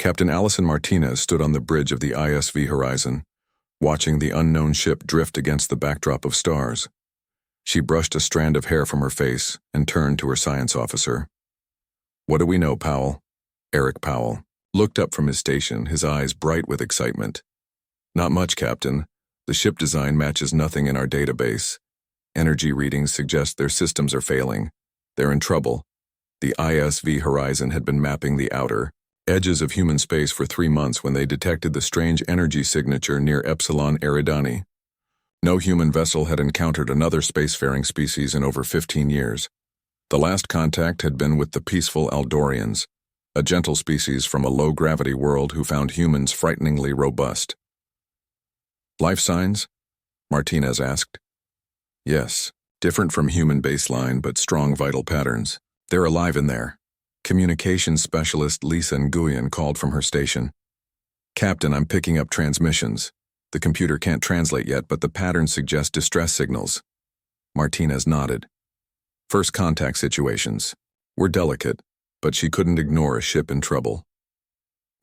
Captain Allison Martinez stood on the bridge of the ISV Horizon, watching the unknown ship drift against the backdrop of stars. She brushed a strand of hair from her face and turned to her science officer. "What do we know, Powell?" Eric Powell looked up from his station, his eyes bright with excitement. "Not much, Captain. The ship design matches nothing in our database. Energy readings suggest their systems are failing. They're in trouble." The ISV Horizon had been mapping the outer edges of human space for 3 months when they detected the strange energy signature near Epsilon Eridani. No human vessel had encountered another spacefaring species in over 15 years. The last contact had been with the peaceful Aldorians, a gentle species from a low-gravity world who found humans frighteningly robust. "Life signs?" Martinez asked. "Yes, different from human baseline but strong vital patterns. They're alive in there." Communications specialist Lisa Nguyen called from her station. "Captain, I'm picking up transmissions. The computer can't translate yet, but the patterns suggest distress signals." Martinez nodded. "First contact situations were delicate, but she couldn't ignore a ship in trouble.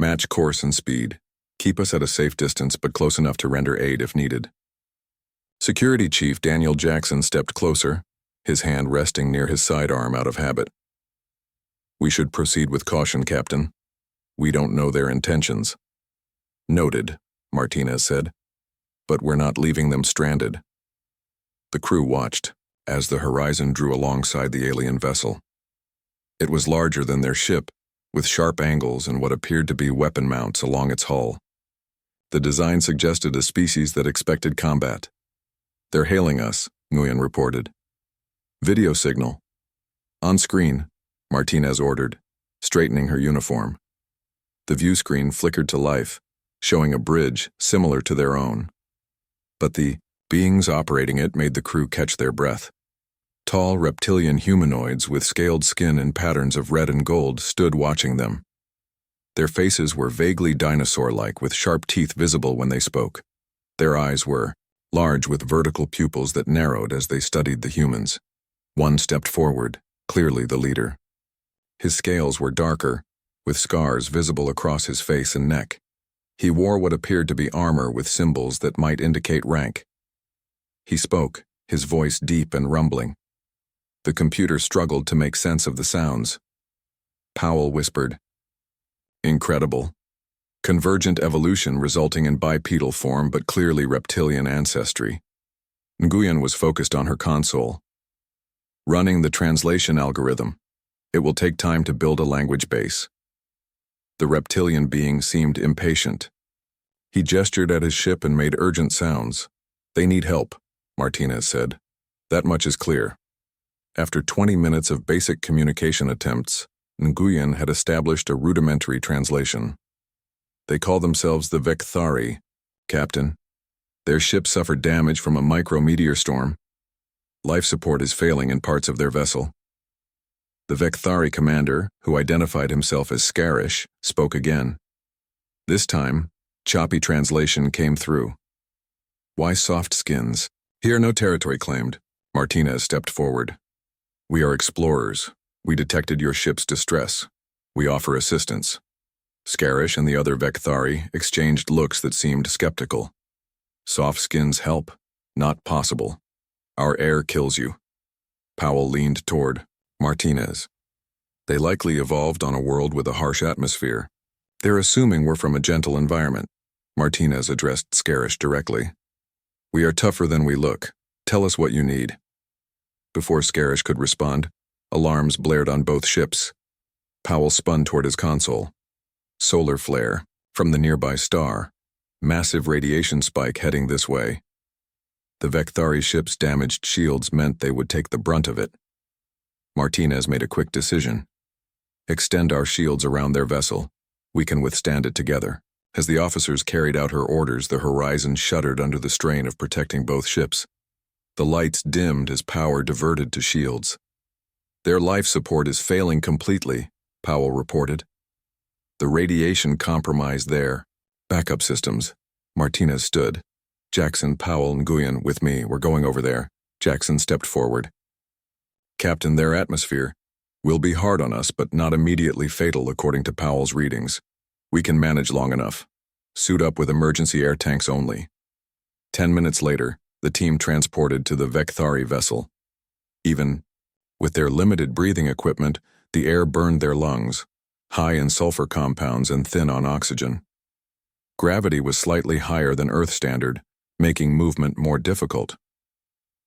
Match course and speed. Keep us at a safe distance but close enough to render aid if needed." Security Chief Daniel Jackson stepped closer, his hand resting near his sidearm out of habit. "We should proceed with caution, Captain. We don't know their intentions." "Noted," Martinez said. "But we're not leaving them stranded." The crew watched as the Horizon drew alongside the alien vessel. It was larger than their ship, with sharp angles and what appeared to be weapon mounts along its hull. The design suggested a species that expected combat. "They're hailing us," Nguyen reported. "Video signal." "On screen," Martinez ordered, straightening her uniform. The view screen flickered to life, showing a bridge similar to their own. But the beings operating it made the crew catch their breath. Tall reptilian humanoids with scaled skin and patterns of red and gold stood watching them. Their faces were vaguely dinosaur-like, with sharp teeth visible when they spoke. Their eyes were large with vertical pupils that narrowed as they studied the humans. One stepped forward, clearly the leader. His scales were darker, with scars visible across his face and neck. He wore what appeared to be armor with symbols that might indicate rank. He spoke, his voice deep and rumbling. The computer struggled to make sense of the sounds. Powell whispered, "Incredible. Convergent evolution resulting in bipedal form but clearly reptilian ancestry." Nguyen was focused on her console. "Running the translation algorithm. It will take time to build a language base." The reptilian being seemed impatient. He gestured at his ship and made urgent sounds. "They need help," Martinez said. "That much is clear." After 20 minutes of basic communication attempts, Nguyen had established a rudimentary translation. "They call themselves the Vekthari, Captain. Their ship suffered damage from a micrometeor storm. Life support is failing in parts of their vessel." The Vekthari commander, who identified himself as Scarish, spoke again. This time, choppy translation came through. "Why soft skins? Here no territory claimed." Martinez stepped forward. "We are explorers. We detected your ship's distress. We offer assistance." Scarish and the other Vekthari exchanged looks that seemed skeptical. "Soft skins help? Not possible. Our air kills you." Powell leaned toward Martinez. "They likely evolved on a world with a harsh atmosphere. They're assuming we're from a gentle environment." Martinez addressed Scarish directly. "We are tougher than we look. Tell us what you need." Before Scarish could respond, alarms blared on both ships. Powell spun toward his console. Solar flare from the nearby star. Massive radiation spike heading this way. The Vekthari ship's damaged shields meant they would take the brunt of it. Martinez made a quick decision. "Extend our shields around their vessel. We can withstand it together." As the officers carried out her orders, the Horizon shuddered under the strain of protecting both ships. The lights dimmed as power diverted to shields. "Their life support is failing completely," Powell reported. "The radiation compromised their backup systems." Martinez stood. "Jackson, Powell, and Nguyen with me. We're going over there." Jackson stepped forward. "Captain, their atmosphere will be hard on us but not immediately fatal according to Powell's readings. We can manage long enough. Suit up with emergency air tanks only. 10 minutes later, the team transported to the Vekthari vessel. Even with their limited breathing equipment, the air burned their lungs, high in sulfur compounds and thin on oxygen. Gravity was slightly higher than Earth standard, making movement more difficult.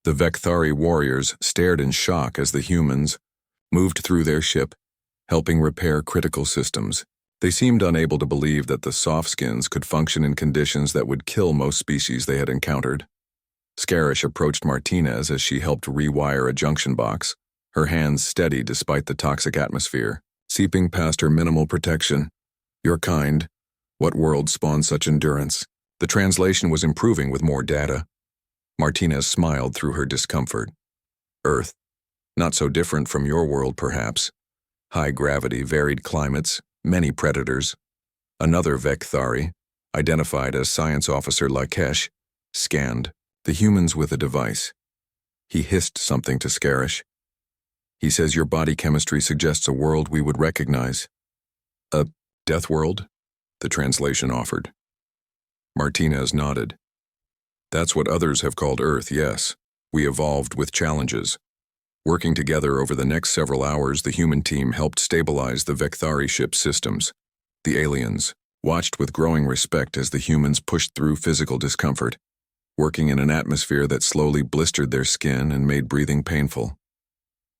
The Vekthari warriors stared in shock as the humans moved through their ship, helping repair critical systems. They seemed unable to believe that the softskins could function in conditions that would kill most species they had encountered. Scarish approached Martinez as she helped rewire a junction box, her hands steady despite the toxic atmosphere, seeping past her minimal protection. Your kind. What world spawned such endurance? The translation was improving with more data. Martinez smiled through her discomfort. Earth. Not so different from your world, perhaps. High gravity, varied climates, many predators. Another Vekthari, identified as Science Officer Lakesh, scanned the humans with a device. He hissed something to Scarish. He says your body chemistry suggests a world we would recognize. A Deathworld? The translation offered. Martinez nodded. That's what others have called Earth, yes. We evolved with challenges. Working together over the next several hours, the human team helped stabilize the Vekthari ship's systems. The aliens watched with growing respect as the humans pushed through physical discomfort, working in an atmosphere that slowly blistered their skin and made breathing painful.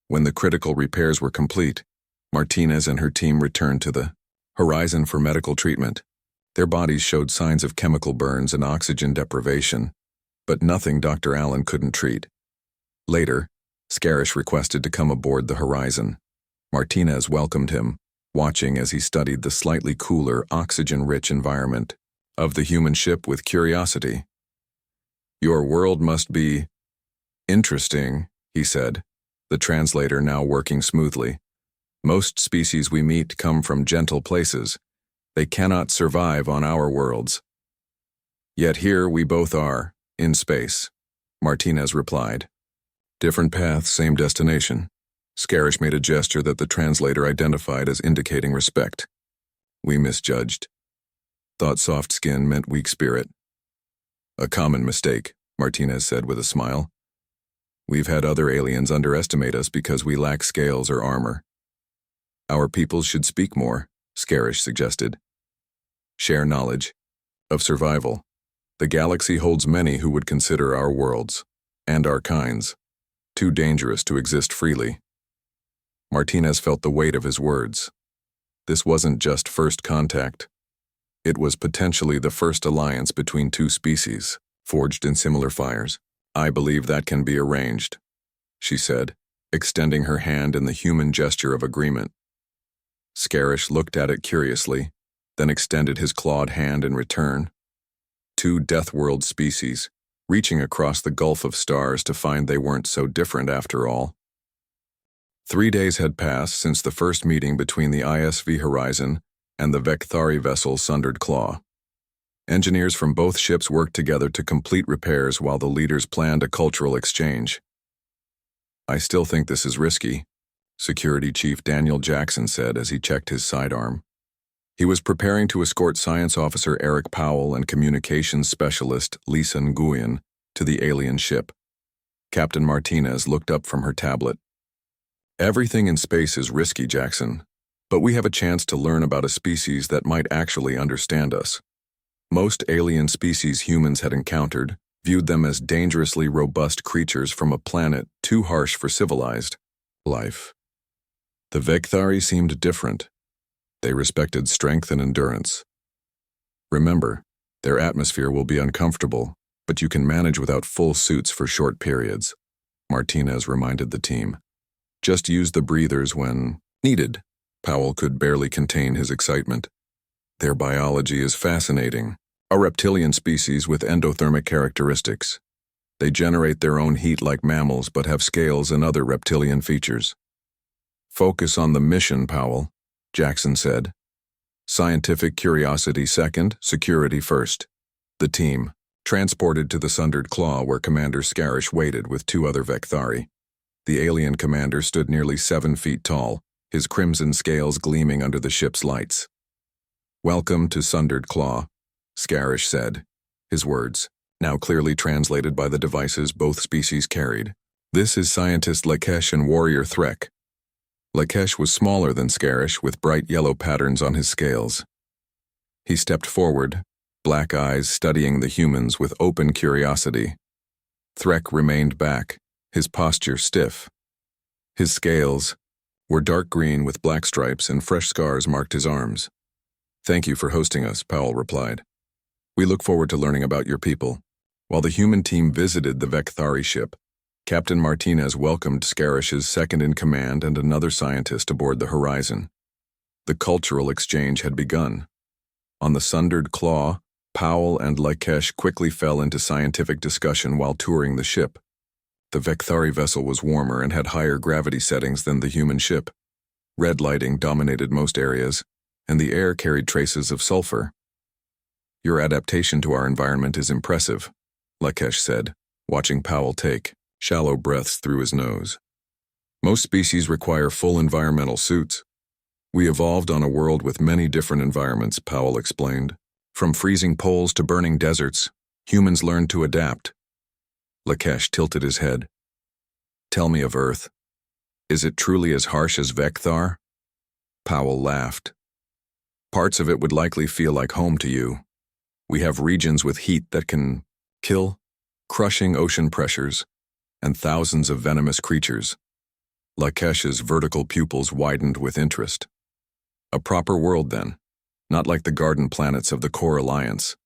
When the critical repairs were complete, Martinez and her team returned to the horizon for medical treatment. Their bodies showed signs of chemical burns and oxygen deprivation, but nothing Dr. Allen couldn't treat. Later, Scarish requested to come aboard the Horizon. Martinez welcomed him, watching as he studied the slightly cooler, oxygen-rich environment of the human ship with curiosity. Your world must be interesting, he said, the translator now working smoothly. Most species we meet come from gentle places. They cannot survive on our worlds. Yet here we both are, in space, Martinez replied. Different paths, same destination. Scarish made a gesture that the translator identified as indicating respect. We misjudged. Thought soft skin meant weak spirit. A common mistake, Martinez said with a smile. We've had other aliens underestimate us because we lack scales or armor. Our peoples should speak more, Scarish suggested. Share knowledge of survival. The galaxy holds many who would consider our worlds, and our kinds, too dangerous to exist freely. Martinez felt the weight of his words. This wasn't just first contact. It was potentially the first alliance between two species, forged in similar fires. I believe that can be arranged, she said, extending her hand in the human gesture of agreement. Scarish looked at it curiously, then extended his clawed hand in return. Two Deathworld species, reaching across the gulf of stars to find they weren't so different after all. 3 days had passed since the first meeting between the ISV Horizon and the Vekthari vessel Sundered Claw. Engineers from both ships worked together to complete repairs while the leaders planned a cultural exchange. I still think this is risky, Security Chief Daniel Jackson said as he checked his sidearm. He was preparing to escort Science Officer Eric Powell and Communications Specialist Lisa Nguyen to the alien ship. Captain Martinez looked up from her tablet. Everything in space is risky, Jackson, but we have a chance to learn about a species that might actually understand us. Most alien species humans had encountered viewed them as dangerously robust creatures from a planet too harsh for civilized life. The Vekthari seemed different. They respected strength and endurance. Remember, their atmosphere will be uncomfortable, but you can manage without full suits for short periods, Martinez reminded the team. Just use the breathers when needed. Powell could barely contain his excitement. Their biology is fascinating. A reptilian species with endothermic characteristics. They generate their own heat like mammals but have scales and other reptilian features. Focus on the mission, Powell, Jackson said. Scientific curiosity second, security first. The team transported to the Sundered Claw where Commander Scarish waited with 2 other Vekthari. The alien commander stood nearly 7 feet tall, his crimson scales gleaming under the ship's lights. Welcome to Sundered Claw, Scarish said, his words, now clearly translated by the devices both species carried. This is scientist Lakesh and warrior Threk. Lakesh was smaller than Scarish, with bright yellow patterns on his scales. He stepped forward, black eyes studying the humans with open curiosity. Threk remained back, his posture stiff. His scales were dark green with black stripes and fresh scars marked his arms. Thank you for hosting us, Powell replied. We look forward to learning about your people. While the human team visited the Vekthari ship, Captain Martinez welcomed Scarish's second-in-command and another scientist aboard the Horizon. The cultural exchange had begun. On the Sundered Claw, Powell and Lakesh quickly fell into scientific discussion while touring the ship. The Vekthari vessel was warmer and had higher gravity settings than the human ship. Red lighting dominated most areas, and the air carried traces of sulfur. Your adaptation to our environment is impressive, Lakesh said, watching Powell take shallow breaths through his nose. Most species require full environmental suits. We evolved on a world with many different environments, Powell explained. From freezing poles to burning deserts, humans learned to adapt. Lakesh tilted his head. Tell me of Earth. Is it truly as harsh as Vekthar? Powell laughed. Parts of it would likely feel like home to you. We have regions with heat that can kill, crushing ocean pressures, and thousands of venomous creatures. Lakesh's vertical pupils widened with interest. A proper world, then, not like the garden planets of the Core Alliance.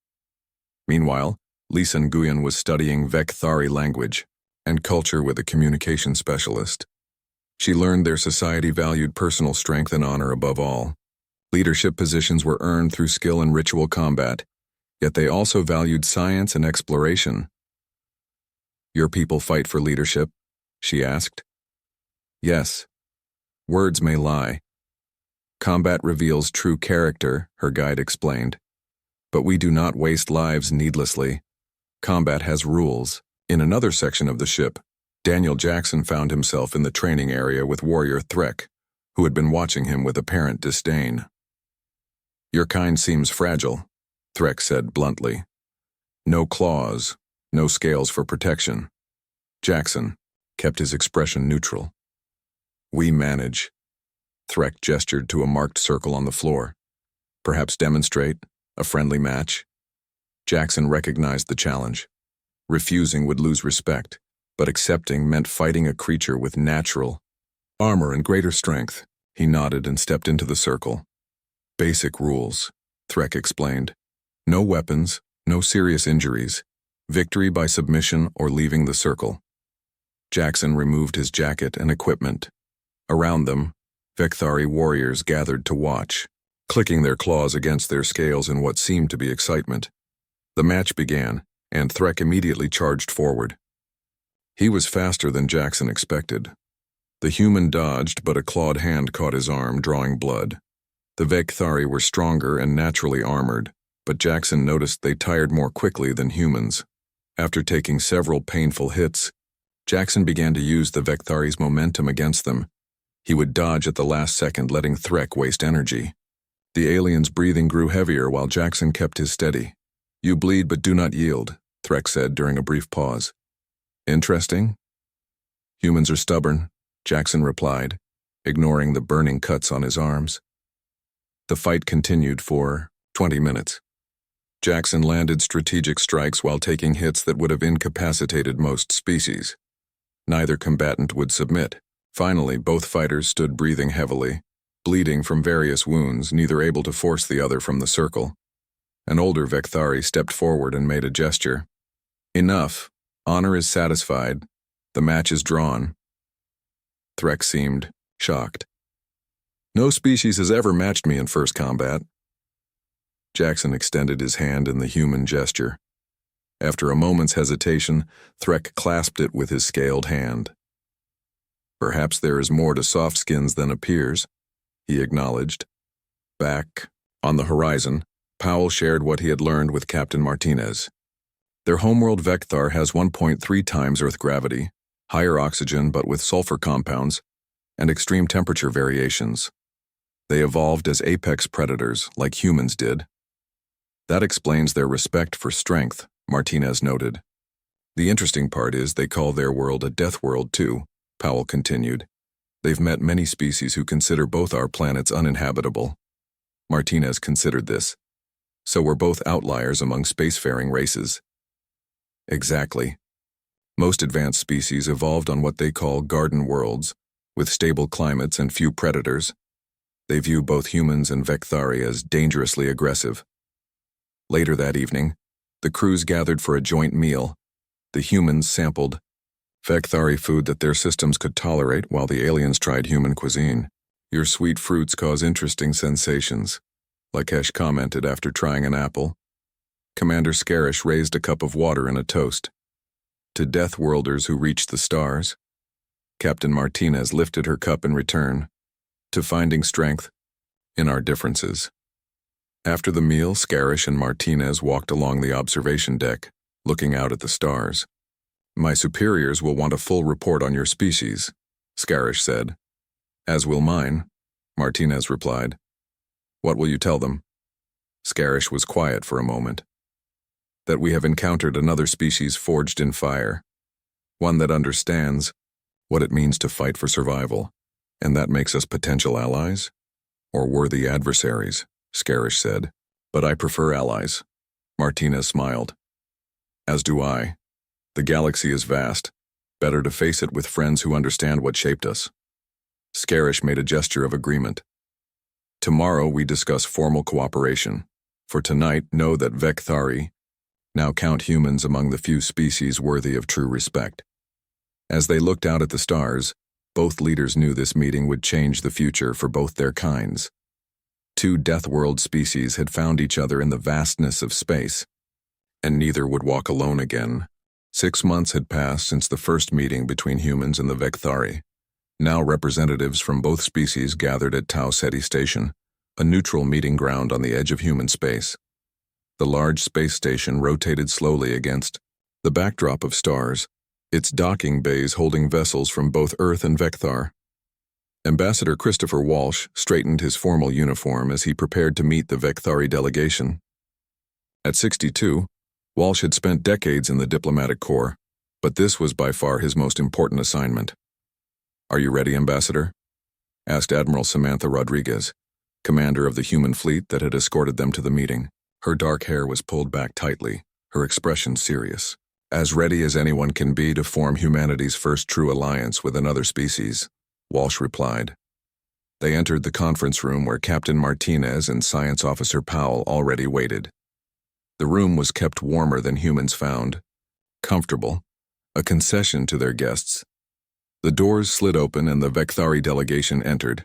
Meanwhile, Lisa Nguyen was studying Vekthari language and culture with a communication specialist. She learned their society valued personal strength and honor above all. Leadership positions were earned through skill in ritual combat, yet they also valued science and exploration. Your people fight for leadership? She asked. Yes. Words may lie. Combat reveals true character, her guide explained. But we do not waste lives needlessly. Combat has rules. In another section of the ship, Daniel Jackson found himself in the training area with warrior Threk, who had been watching him with apparent disdain. Your kind seems fragile, Threk said bluntly. No claws, no scales for protection. Jackson kept his expression neutral. We manage. Threk gestured to a marked circle on the floor. Perhaps demonstrate a friendly match? Jackson recognized the challenge. Refusing would lose respect, but accepting meant fighting a creature with natural armor and greater strength. He nodded and stepped into the circle. Basic rules, Threk explained. No weapons, no serious injuries. Victory by submission or leaving the circle. Jackson removed his jacket and equipment. Around them, Vekthari warriors gathered to watch, clicking their claws against their scales in what seemed to be excitement. The match began, and Threk immediately charged forward. He was faster than Jackson expected. The human dodged, but a clawed hand caught his arm, drawing blood. The Vekthari were stronger and naturally armored, but Jackson noticed they tired more quickly than humans. After taking several painful hits, Jackson began to use the Vekthari's momentum against them. He would dodge at the last second, letting Threk waste energy. The alien's breathing grew heavier while Jackson kept his steady. You bleed but do not yield, Threk said during a brief pause. Interesting? Humans are stubborn, Jackson replied, ignoring the burning cuts on his arms. The fight continued for 20 minutes. Jackson landed strategic strikes while taking hits that would have incapacitated most species. Neither combatant would submit. Finally, both fighters stood breathing heavily, bleeding from various wounds, neither able to force the other from the circle. An older Vekthari stepped forward and made a gesture. Enough. Honor is satisfied. The match is drawn. Threk seemed shocked. No species has ever matched me in first combat. Jackson extended his hand in the human gesture. After a moment's hesitation, Threk clasped it with his scaled hand. Perhaps there is more to soft skins than appears, he acknowledged. Back on the horizon, Powell shared what he had learned with Captain Martinez. Their homeworld Vekthar has 1.3 times Earth gravity, higher oxygen but with sulfur compounds, and extreme temperature variations. They evolved as apex predators, like humans did. That explains their respect for strength, Martinez noted. The interesting part is they call their world a Deathworld too, Powell continued. They've met many species who consider both our planets uninhabitable. Martinez considered this. So we're both outliers among spacefaring races. Exactly. Most advanced species evolved on what they call garden worlds, with stable climates and few predators. They view both humans and Vekthari as dangerously aggressive. Later that evening, the crews gathered for a joint meal. The humans sampled Vekthari food that their systems could tolerate while the aliens tried human cuisine. Your sweet fruits cause interesting sensations, Lakesh commented after trying an apple. Commander Scarish raised a cup of water in a toast. To Deathworlders who reached the stars. Captain Martinez lifted her cup in return. To finding strength in our differences. After the meal, Scarish and Martinez walked along the observation deck, looking out at the stars. My superiors will want a full report on your species, Scarish said. As will mine, Martinez replied. What will you tell them? Scarish was quiet for a moment. That we have encountered another species forged in fire. One that understands what it means to fight for survival. And that makes us potential allies? Or worthy adversaries, Scarish said. But I prefer allies. Martinez smiled. As do I. The galaxy is vast. Better to face it with friends who understand what shaped us. Scarish made a gesture of agreement. Tomorrow we discuss formal cooperation. For tonight, know that Vekthari now count humans among the few species worthy of true respect. As they looked out at the stars, both leaders knew this meeting would change the future for both their kinds. Two Deathworld species had found each other in the vastness of space, and neither would walk alone again. 6 months had passed since the first meeting between humans and the Vekthari. Now representatives from both species gathered at Tau Ceti Station, a neutral meeting ground on the edge of human space. The large space station rotated slowly against the backdrop of stars, its docking bays holding vessels from both Earth and Vekthar. Ambassador Christopher Walsh straightened his formal uniform as he prepared to meet the Vekthari delegation. At 62, Walsh had spent decades in the diplomatic corps, but this was by far his most important assignment. Are you ready, Ambassador? Asked Admiral Samantha Rodriguez, commander of the human fleet that had escorted them to the meeting. Her dark hair was pulled back tightly, her expression serious. As ready as anyone can be to form humanity's first true alliance with another species, Walsh replied. They entered the conference room where Captain Martinez and Science Officer Powell already waited. The room was kept warmer than humans found, comfortable, a concession to their guests. The doors slid open and the Vekthari delegation entered.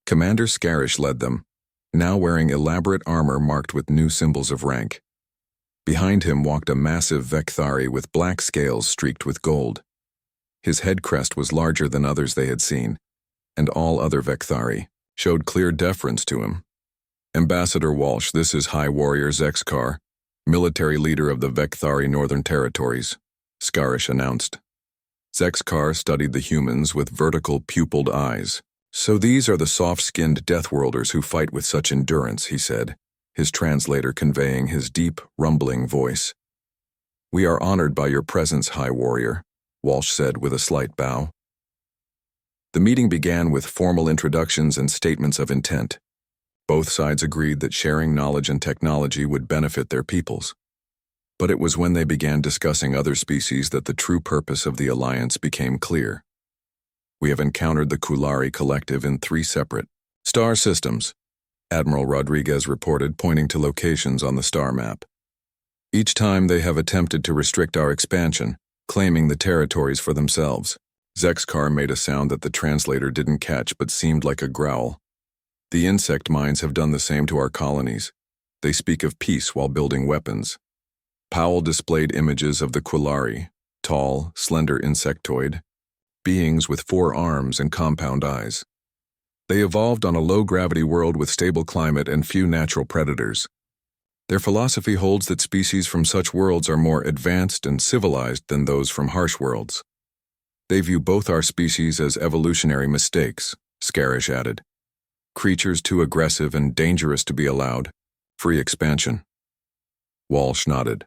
Commander Scarish led them, now wearing elaborate armor marked with new symbols of rank. Behind him walked a massive Vekthari with black scales streaked with gold. His head crest was larger than others they had seen, and all other Vekthari showed clear deference to him. Ambassador Walsh, this is High Warrior Zexkar, military leader of the Vekthari Northern Territories, Scarish announced. Zexkar studied the humans with vertical pupilled eyes. So these are the soft-skinned Deathworlders who fight with such endurance, he said, his translator conveying his deep, rumbling voice. We are honored by your presence, High Warrior, Walsh said with a slight bow. The meeting began with formal introductions and statements of intent. Both sides agreed that sharing knowledge and technology would benefit their peoples. But it was when they began discussing other species that the true purpose of the alliance became clear. We have encountered the Kulari Collective in 3 separate star systems, Admiral Rodriguez reported, pointing to locations on the star map. Each time they have attempted to restrict our expansion, claiming the territories for themselves. Zexkar made a sound that the translator didn't catch but seemed like a growl. The insect minds have done the same to our colonies. They speak of peace while building weapons. Powell displayed images of the Kulari, tall, slender insectoid, beings with 4 arms and compound eyes. They evolved on a low-gravity world with stable climate and few natural predators. Their philosophy holds that species from such worlds are more advanced and civilized than those from harsh worlds. They view both our species as evolutionary mistakes, Scarish added. Creatures too aggressive and dangerous to be allowed. Free expansion. Walsh nodded.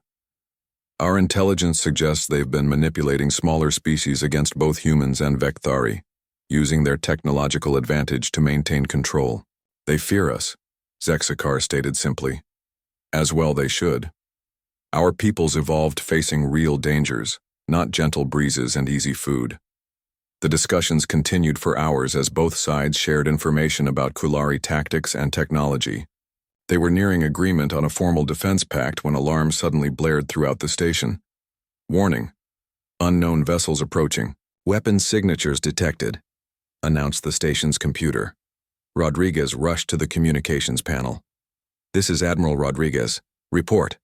Our intelligence suggests they've been manipulating smaller species against both humans and Vekthari, using their technological advantage to maintain control. They fear us, Zexakar stated simply. As well they should. Our peoples evolved facing real dangers, not gentle breezes and easy food. The discussions continued for hours as both sides shared information about Kulari tactics and technology. They were nearing agreement on a formal defense pact when alarms suddenly blared throughout the station. Warning. Unknown vessels approaching. Weapon signatures detected, announced the station's computer. Rodriguez rushed to the communications panel. This is Admiral Rodriguez. Report.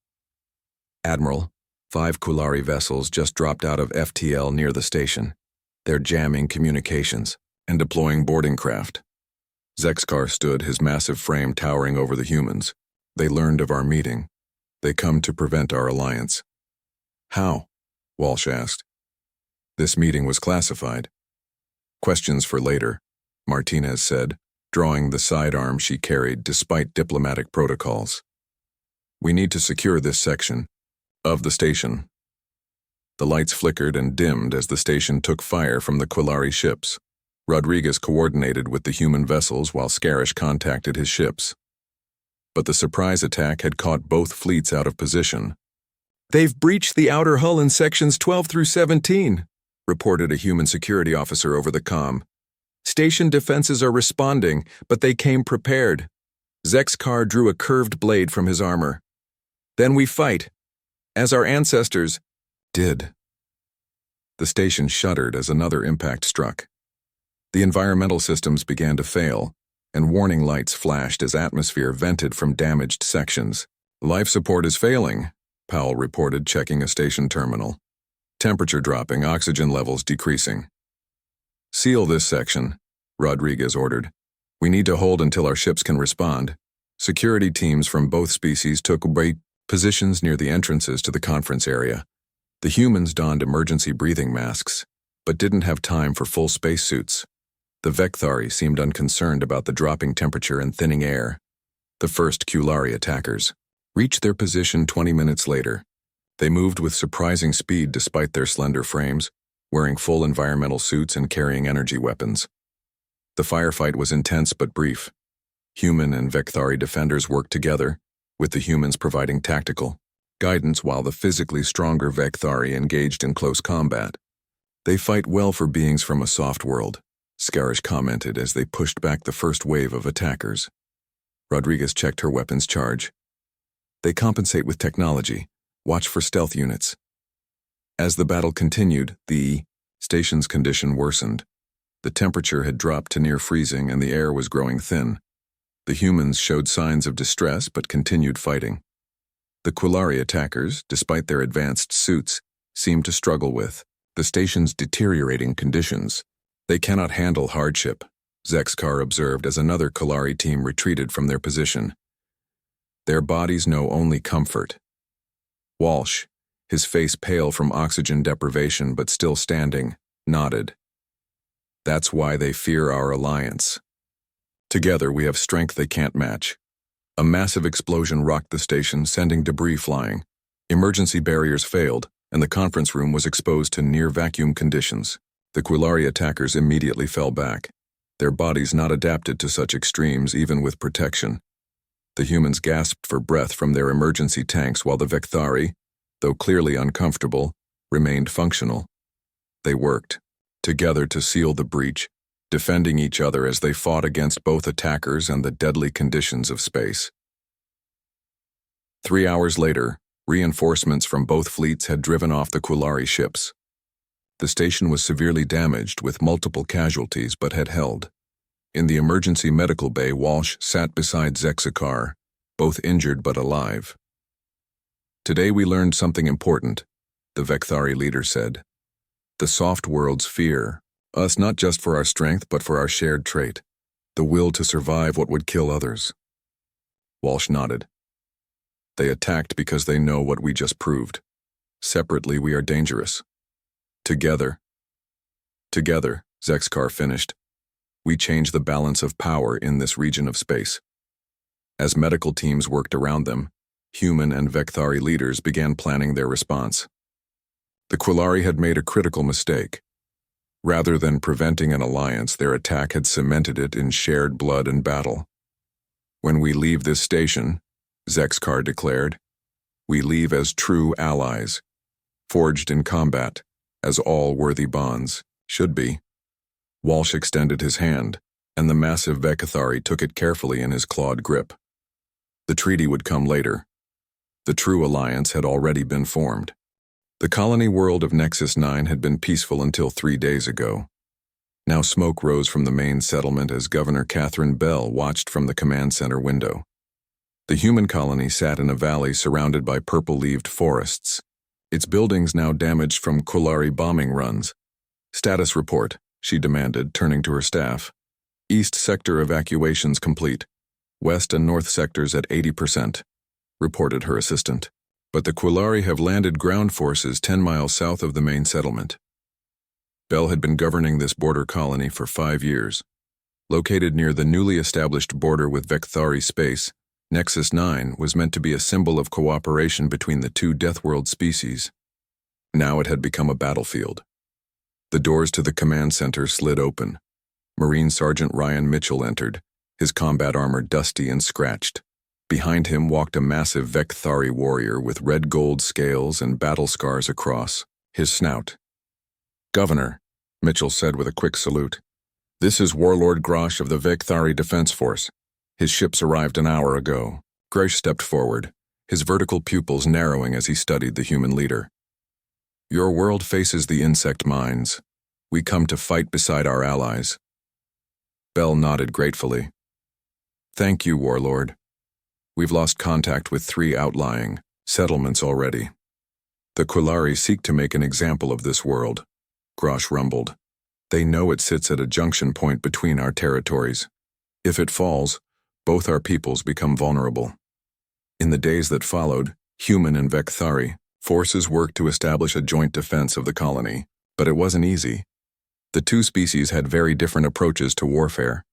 Admiral, 5 Kulari vessels just dropped out of FTL near the station. They're jamming communications and deploying boarding craft. Zexkar stood, his massive frame towering over the humans. They learned of our meeting. They come to prevent our alliance. How? Walsh asked. This meeting was classified. Questions for later, Martinez said, drawing the sidearm she carried despite diplomatic protocols. We need to secure this section of the station. The lights flickered and dimmed as the station took fire from the Kulari ships. Rodriguez coordinated with the human vessels while Scarish contacted his ships. But the surprise attack had caught both fleets out of position. They've breached the outer hull in sections 12 through 17, reported a human security officer over the comm. Station defenses are responding, but they came prepared. Zexkar drew a curved blade from his armor. Then we fight, as our ancestors did. The station shuddered as another impact struck. The environmental systems began to fail, and warning lights flashed as atmosphere vented from damaged sections. Life support is failing, Powell reported, checking a station terminal. Temperature dropping, oxygen levels decreasing. Seal this section, Rodriguez ordered. We need to hold until our ships can respond. Security teams from both species took positions near the entrances to the conference area. The humans donned emergency breathing masks, but didn't have time for full spacesuits. The Vekthari seemed unconcerned about the dropping temperature and thinning air. The first Kulari attackers reached their position 20 minutes later. They moved with surprising speed despite their slender frames, wearing full environmental suits and carrying energy weapons. The firefight was intense but brief. Human and Vekthari defenders worked together, with the humans providing tactical guidance while the physically stronger Vekthari engaged in close combat. They fight well for beings from a soft world, Scarish commented as they pushed back the first wave of attackers. Rodriguez checked her weapons charge. They compensate with technology. Watch for stealth units. As the battle continued, the station's condition worsened. The temperature had dropped to near freezing and the air was growing thin. The humans showed signs of distress but continued fighting. The Kulari attackers, despite their advanced suits, seemed to struggle with the station's deteriorating conditions. They cannot handle hardship, Zexkar observed as another Kulari team retreated from their position. Their bodies know only comfort. Walsh, his face pale from oxygen deprivation but still standing, nodded. That's why they fear our alliance. Together we have strength they can't match. A massive explosion rocked the station, sending debris flying. Emergency barriers failed, and the conference room was exposed to near-vacuum conditions. The Kulari attackers immediately fell back, their bodies not adapted to such extremes even with protection. The humans gasped for breath from their emergency tanks while the Vekthari, though clearly uncomfortable, remained functional. They worked together to seal the breach, defending each other as they fought against both attackers and the deadly conditions of space. 3 hours later, reinforcements from both fleets had driven off the Kulari ships. The station was severely damaged with multiple casualties but had held. In the emergency medical bay, Walsh sat beside Zexakar, both injured but alive. Today we learned something important, the Vekthari leader said. The soft worlds fear us not just for our strength but for our shared trait, the will to survive what would kill others. Walsh nodded. They attacked because they know what we just proved. Separately we are dangerous. Together, Zexkar finished. We change the balance of power in this region of space. As medical teams worked around them, human and Vecthari leaders began planning their response. The Quillari had made a critical mistake. Rather than preventing an alliance, their attack had cemented it in shared blood and battle. When we leave this station, Zexkar declared, we leave as true allies, forged in combat, as all worthy bonds should be. Walsh extended his hand, and the massive Vecthari took it carefully in his clawed grip. The treaty would come later. The true alliance had already been formed. The colony world of Nexus 9 had been peaceful until 3 days ago. Now smoke rose from the main settlement as Governor Catherine Bell watched from the command center window. The human colony sat in a valley surrounded by purple-leaved forests, its buildings now damaged from Quillari bombing runs. Status report, she demanded, turning to her staff. East sector evacuations complete. West and north sectors at 80%, reported her assistant. But the Quillari have landed ground forces 10 miles south of the main settlement. Bell had been governing this border colony for 5 years. Located near the newly established border with Vecthari space, Nexus 9 was meant to be a symbol of cooperation between the two Deathworld species. Now it had become a battlefield. The doors to the command center slid open. Marine Sergeant Ryan Mitchell entered, his combat armor dusty and scratched. Behind him walked a massive Vecthari warrior with red gold scales and battle scars across his snout. Governor, Mitchell said with a quick salute. This is Warlord Grosh of the Vecthari Defense Force. His ships arrived an hour ago. Grosh stepped forward, his vertical pupils narrowing as he studied the human leader. Your world faces the insect mines. We come to fight beside our allies. Bell nodded gratefully. Thank you, Warlord. We've lost contact with 3 outlying settlements already. The Quillari seek to make an example of this world, Grosh rumbled. They know it sits at a junction point between our territories. If it falls, both our peoples become vulnerable. In the days that followed, human and Vecthari forces worked to establish a joint defense of the colony, but it wasn't easy. The two species had very different approaches to warfare.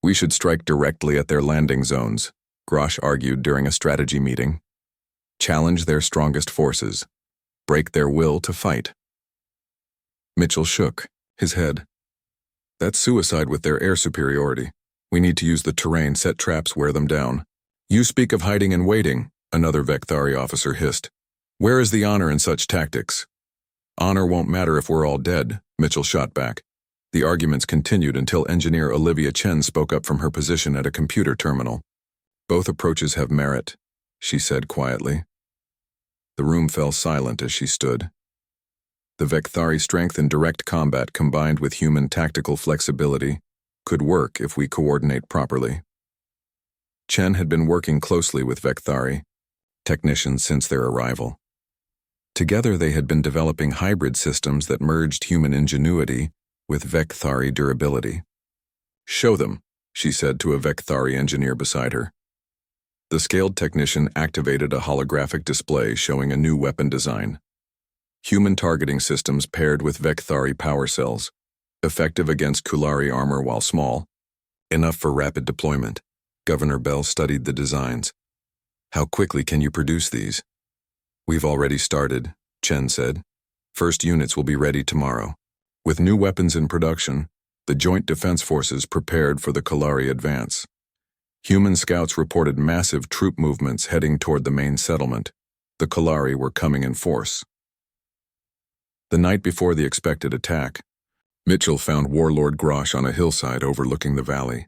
We should strike directly at their landing zones, Grosh argued during a strategy meeting. Challenge their strongest forces. Break their will to fight. Mitchell shook his head. That's suicide with their air superiority. We need to use the terrain, set traps, wear them down. You speak of hiding and waiting, another Vecthari officer hissed. Where is the honor in such tactics? Honor won't matter if we're all dead, Mitchell shot back. The arguments continued until engineer Olivia Chen spoke up from her position at a computer terminal. Both approaches have merit, she said quietly. The room fell silent as she stood. The Vecthari strength in direct combat combined with human tactical flexibility could work if we coordinate properly. Chen had been working closely with Vecthari technicians since their arrival. Together they had been developing hybrid systems that merged human ingenuity with Vecthari durability. Show them, she said to a Vecthari engineer beside her. The scaled technician activated a holographic display showing a new weapon design. Human targeting systems paired with Vecthari power cells, effective against Quillari armor while small, enough for rapid deployment. Governor Bell studied the designs. How quickly can you produce these? We've already started, Chen said. First units will be ready tomorrow. With new weapons in production, the Joint Defense Forces prepared for the Quillari advance. Human scouts reported massive troop movements heading toward the main settlement. The Quillari were coming in force. The night before the expected attack, Mitchell found Warlord Grosh on a hillside overlooking the valley.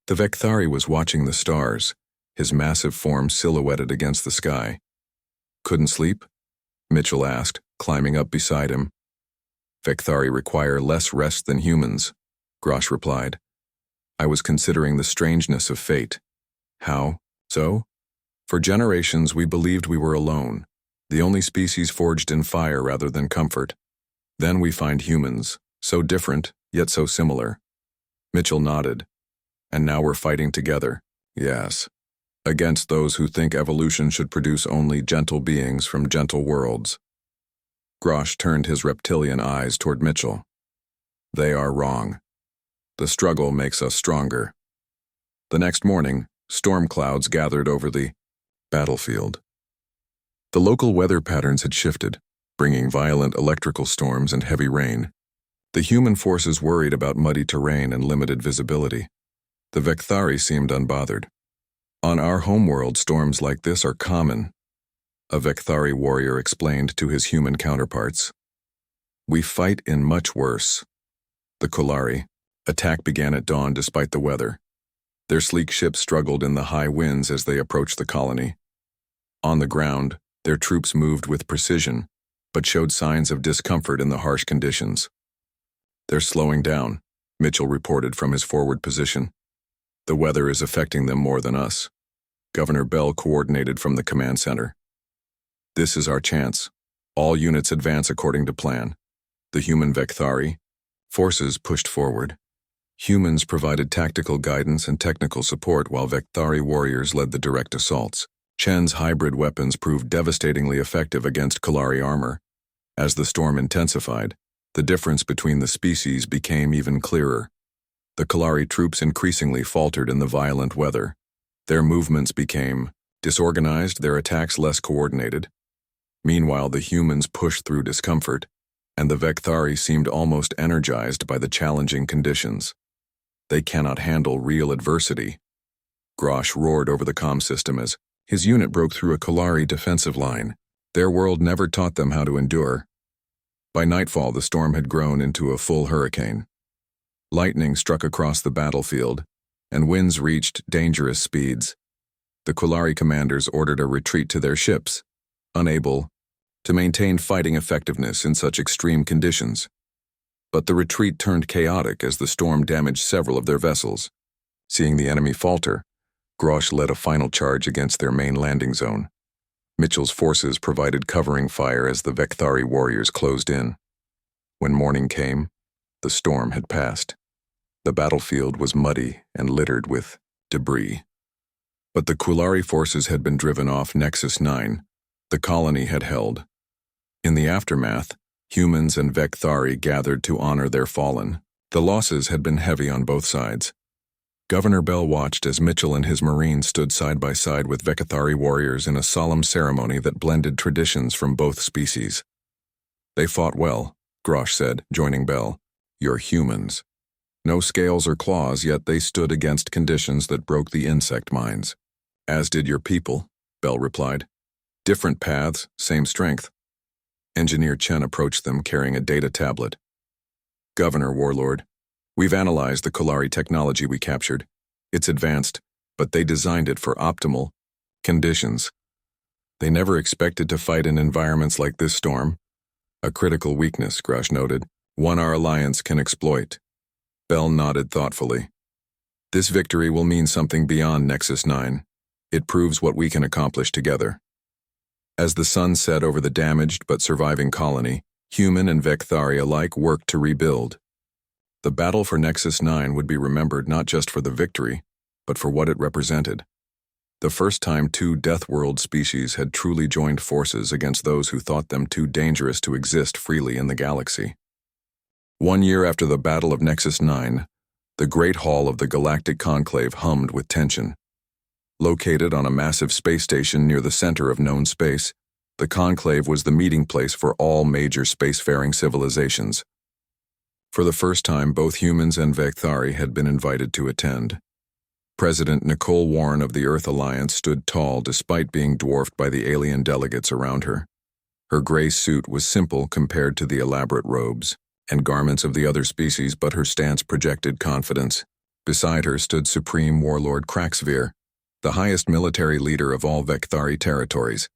The Vecthari was watching the stars, his massive form silhouetted against the sky. Couldn't sleep? Mitchell asked, climbing up beside him. Vecthari require less rest than humans, Grosh replied. I was considering the strangeness of fate. How so? For generations we believed we were alone, the only species forged in fire rather than comfort. Then we find humans, so different, yet so similar. Mitchell nodded. And now we're fighting together. Yes. Against those who think evolution should produce only gentle beings from gentle worlds. Grosh turned his reptilian eyes toward Mitchell. They are wrong. The struggle makes us stronger. The next morning, storm clouds gathered over the battlefield. The local weather patterns had shifted, bringing violent electrical storms and heavy rain. The human forces worried about muddy terrain and limited visibility. The Vekthari seemed unbothered. On our homeworld, storms like this are common, a Vekthari warrior explained to his human counterparts. We fight in much worse. The Kolari. Attack began at dawn despite the weather. Their sleek ships struggled in the high winds as they approached the colony. On the ground, their troops moved with precision, but showed signs of discomfort in the harsh conditions. They're slowing down, Mitchell reported from his forward position. The weather is affecting them more than us. Governor Bell coordinated from the command center. This is our chance. All units advance according to plan. The human Vekthari forces pushed forward. Humans provided tactical guidance and technical support while Vekthari warriors led the direct assaults. Chen's hybrid weapons proved devastatingly effective against Kolari armor. As the storm intensified, the difference between the species became even clearer. The Kolari troops increasingly faltered in the violent weather. Their movements became disorganized, their attacks less coordinated. Meanwhile, the humans pushed through discomfort, and the Vekthari seemed almost energized by the challenging conditions. They cannot handle real adversity. Grosh roared over the comm system as his unit broke through a Kolari defensive line. Their world never taught them how to endure. By nightfall, the storm had grown into a full hurricane. Lightning struck across the battlefield, and winds reached dangerous speeds. The Kolari commanders ordered a retreat to their ships, unable to maintain fighting effectiveness in such extreme conditions. But the retreat turned chaotic as the storm damaged several of their vessels. Seeing the enemy falter, Grosh led a final charge against their main landing zone. Mitchell's forces provided covering fire as the Vekthari warriors closed in. When morning came, the storm had passed. The battlefield was muddy and littered with debris. But the Kolari forces had been driven off Nexus 9. The colony had held. In the aftermath, humans and Vekthari gathered to honor their fallen. The losses had been heavy on both sides. Governor Bell watched as Mitchell and his Marines stood side by side with Vekthari warriors in a solemn ceremony that blended traditions from both species. They fought well, Grosh said, joining Bell. You're humans. No scales or claws, yet they stood against conditions that broke the insect minds. As did your people, Bell replied. Different paths, same strength. Engineer Chen approached them carrying a data tablet. Governor Warlord, we've analyzed the Kolari technology we captured. It's advanced, but they designed it for optimal conditions. They never expected to fight in environments like this storm. A critical weakness, Grosh noted, one our alliance can exploit. Bell nodded thoughtfully. This victory will mean something beyond Nexus 9. It proves what we can accomplish together. As the sun set over the damaged but surviving colony, human and Vekthari alike worked to rebuild. The battle for Nexus 9 would be remembered not just for the victory, but for what it represented. The first time two Deathworld species had truly joined forces against those who thought them too dangerous to exist freely in the galaxy. 1 year after the Battle of Nexus 9, the Great Hall of the Galactic Conclave hummed with tension. Located on a massive space station near the center of known space, the Conclave was the meeting place for all major spacefaring civilizations. For the first time, both humans and Vekthari had been invited to attend. President Nicole Warren of the Earth Alliance stood tall despite being dwarfed by the alien delegates around her. Her gray suit was simple compared to the elaborate robes and garments of the other species, but her stance projected confidence. Beside her stood Supreme Warlord Kraxvir, the highest military leader of all Vekthari territories.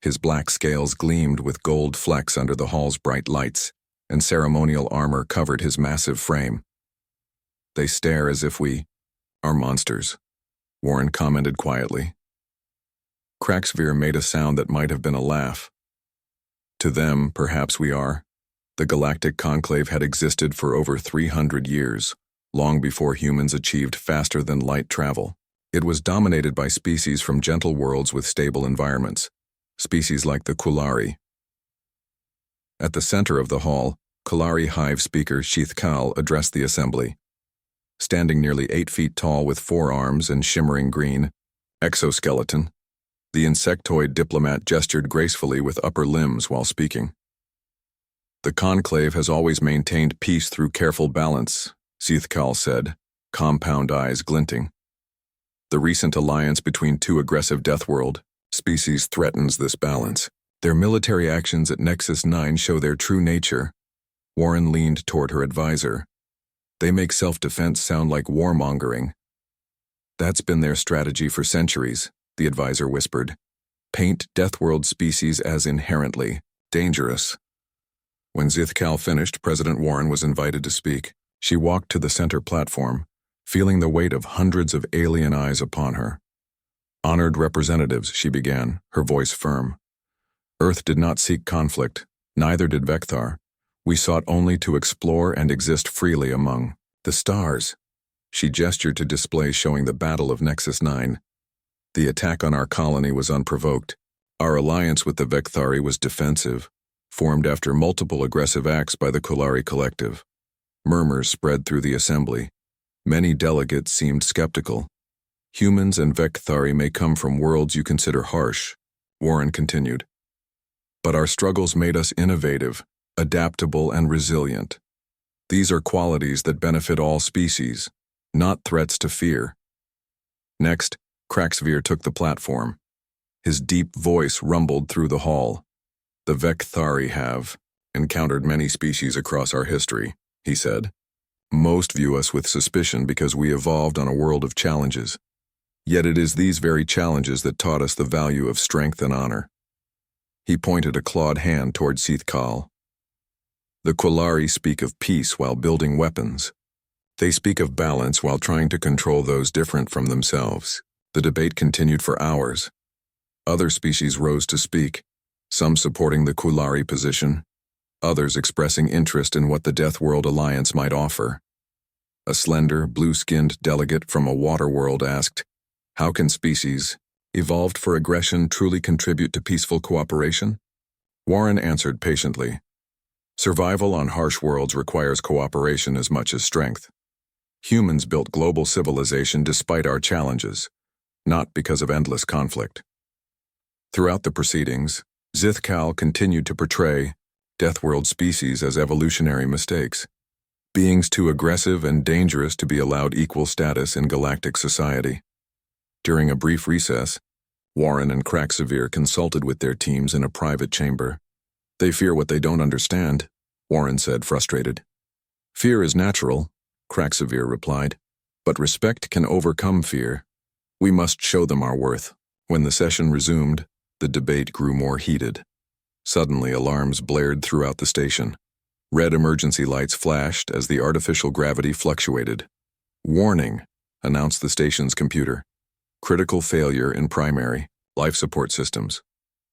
His black scales gleamed with gold flecks under the hall's bright lights, and ceremonial armor covered his massive frame. They stare as if we are monsters, Warren commented quietly. Kraxvir made a sound that might have been a laugh. To them, perhaps we are. The Galactic Conclave had existed for over 300 years, long before humans achieved faster-than-light travel. It was dominated by species from gentle worlds with stable environments, species like the Kolari. At the center of the hall, Kolari Hive speaker Sheath Kal addressed the assembly. standing nearly 8 feet tall with 4 arms and shimmering green exoskeleton. The insectoid diplomat gestured gracefully with upper limbs while speaking. The conclave has always maintained peace through careful balance, Sithkal said, compound eyes glinting. The recent alliance between two aggressive Deathworld species threatens this balance. Their military actions at Nexus 9 show their true nature. Warren leaned toward her advisor. They make self-defense sound like warmongering. That's been their strategy for centuries, the advisor whispered. Paint Deathworld species as inherently dangerous. When Zithkal finished, President Warren was invited to speak. She walked to the center platform, feeling the weight of hundreds of alien eyes upon her. Honored representatives, she began, her voice firm. Earth did not seek conflict, neither did Vecthar. We sought only to explore and exist freely among the stars. She gestured to displays showing the Battle of Nexus 9. The attack on our colony was unprovoked. Our alliance with the Vecthari was defensive, formed after multiple aggressive acts by the Kulari Collective. Murmurs spread through the assembly. Many delegates seemed skeptical. Humans and Vecthari may come from worlds you consider harsh, Warren continued. But our struggles made us innovative, adaptable, and resilient. These are qualities that benefit all species, not threats to fear. Next, Kraxvir took the platform. His deep voice rumbled through the hall. The Vecthari have encountered many species across our history, he said. Most view us with suspicion because we evolved on a world of challenges. Yet it is these very challenges that taught us the value of strength and honor. He pointed a clawed hand toward Sithkal. The Kulari speak of peace while building weapons. They speak of balance while trying to control those different from themselves. The debate continued for hours. Other species rose to speak, some supporting the Kulari position, others expressing interest in what the Deathworld Alliance might offer. A slender, blue-skinned delegate from a water world asked, how can species, evolved for aggression, truly contribute to peaceful cooperation? Warren answered patiently. Survival on harsh worlds requires cooperation as much as strength. Humans built global civilization despite our challenges, not because of endless conflict. Throughout the proceedings, Zithkal continued to portray Deathworld species as evolutionary mistakes, beings too aggressive and dangerous to be allowed equal status in galactic society. During a brief recess, Warren and Kraxvir consulted with their teams in a private chamber. They fear what they don't understand, Warren said, frustrated. Fear is natural, Kraxvir replied, but respect can overcome fear. We must show them our worth. When the session resumed, the debate grew more heated. Suddenly, alarms blared throughout the station. Red emergency lights flashed as the artificial gravity fluctuated. Warning, announced the station's computer. Critical failure in primary, life support systems.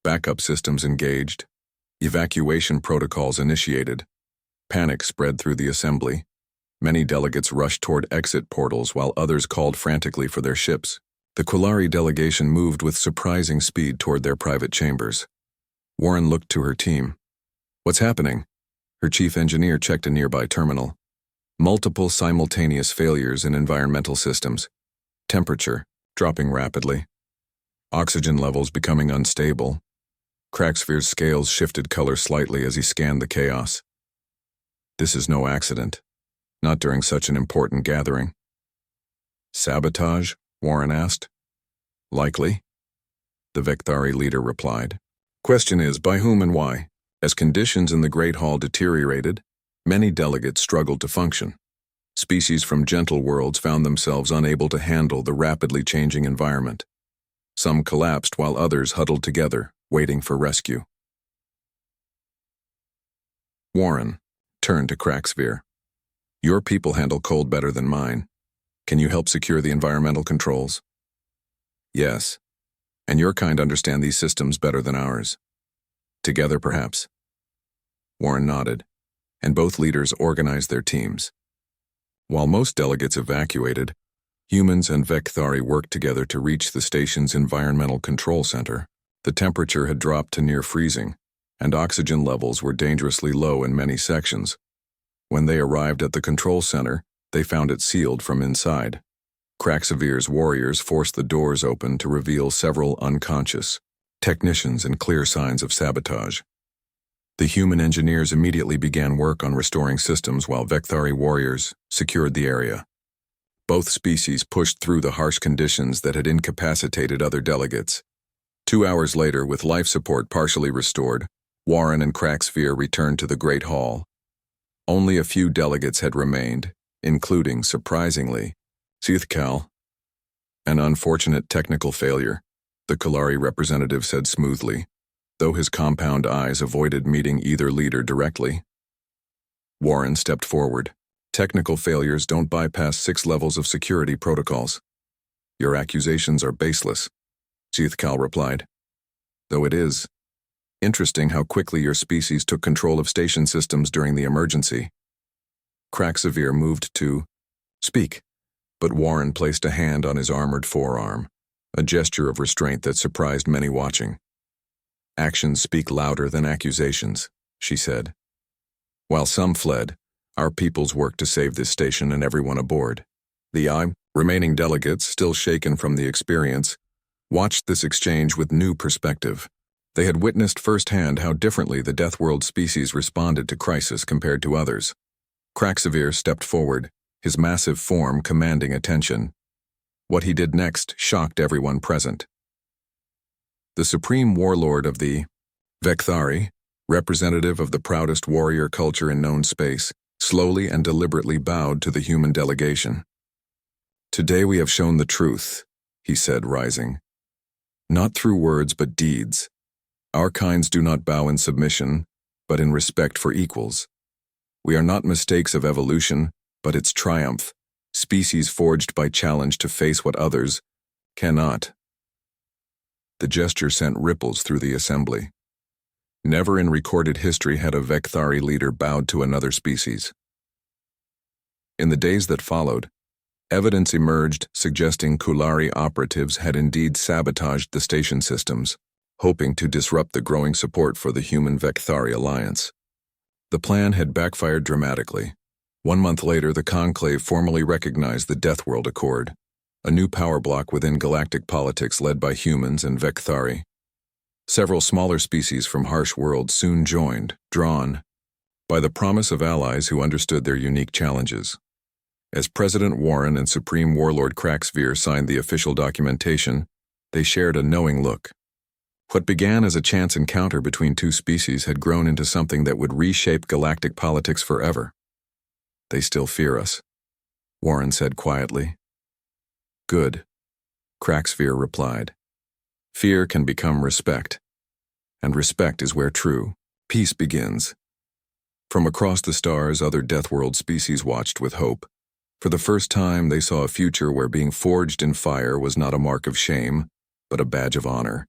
Backup systems engaged. Evacuation protocols initiated. Panic spread through the assembly. Many delegates rushed toward exit portals while others called frantically for their ships. The Kulari delegation moved with surprising speed toward their private chambers. Warren looked to her team. What's happening? Her chief engineer checked a nearby terminal. Multiple simultaneous failures in environmental systems. Temperature dropping rapidly. Oxygen levels becoming unstable. Kraxvir's scales shifted color slightly as he scanned the chaos. This is no accident. Not during such an important gathering. Sabotage? Warren asked. Likely. The Vecthari leader replied. Question is, by whom and why? As conditions in the Great Hall deteriorated, many delegates struggled to function. Species from gentle worlds found themselves unable to handle the rapidly changing environment. Some collapsed while others huddled together, waiting for rescue. Warren turned to Kraxvir. Your people handle cold better than mine. Can you help secure the environmental controls? Yes. And your kind understand these systems better than ours. Together, perhaps? Warren nodded, and both leaders organized their teams. While most delegates evacuated, humans and Vecthari worked together to reach the station's environmental control center. The temperature had dropped to near freezing, and oxygen levels were dangerously low in many sections. When they arrived at the control center, They found it sealed from inside. Kraxavir's warriors forced the doors open to reveal several unconscious technicians and clear signs of sabotage. The human engineers immediately began work on restoring systems while Vekthari warriors secured the area. Both species pushed through the harsh conditions that had incapacitated other delegates. 2 hours later, with life support partially restored, Warren and Kraxavir returned to the Great Hall. Only a few delegates had remained, including, surprisingly, Sithkal. An unfortunate technical failure, the Kalari representative said smoothly, though his compound eyes avoided meeting either leader directly. Warren stepped forward. Technical failures don't bypass 6 levels of security protocols. Your accusations are baseless, Sithkal replied. Though it is interesting how quickly your species took control of station systems during the emergency. Kraxavir moved to speak, but Warren placed a hand on his armored forearm, a gesture of restraint that surprised many watching. Actions speak louder than accusations, she said. While some fled, our peoples worked to save this station and everyone aboard. The remaining delegates, still shaken from the experience, watched this exchange with new perspective. They had witnessed firsthand how differently the Deathworld species responded to crisis compared to others. Kraxavir stepped forward, his massive form commanding attention. What he did next shocked everyone present. The supreme warlord of the Vekthari, representative of the proudest warrior culture in known space, slowly and deliberately bowed to the human delegation. Today we have shown the truth, he said, rising. Not through words but deeds. Our kinds do not bow in submission, but in respect for equals. We are not mistakes of evolution, but its triumph, species forged by challenge to face what others cannot. The gesture sent ripples through the assembly. Never in recorded history had a Vekthari leader bowed to another species. In the days that followed, evidence emerged suggesting Kulari operatives had indeed sabotaged the station systems, hoping to disrupt the growing support for the human Vekthari alliance. The plan had backfired dramatically. 1 month later, the Conclave formally recognized the Deathworld Accord, a new power block within galactic politics led by humans and Vekthari. Several smaller species from harsh worlds soon joined, drawn by the promise of allies who understood their unique challenges. As President Warren and Supreme Warlord Kraxavir signed the official documentation, they shared a knowing look. What began as a chance encounter between 2 species had grown into something that would reshape galactic politics forever. They still fear us, Warren said quietly. Good, Kraxavir replied. Fear can become respect, and respect is where true peace begins. From across the stars, other Deathworld species watched with hope. For the first time, they saw a future where being forged in fire was not a mark of shame, but a badge of honor.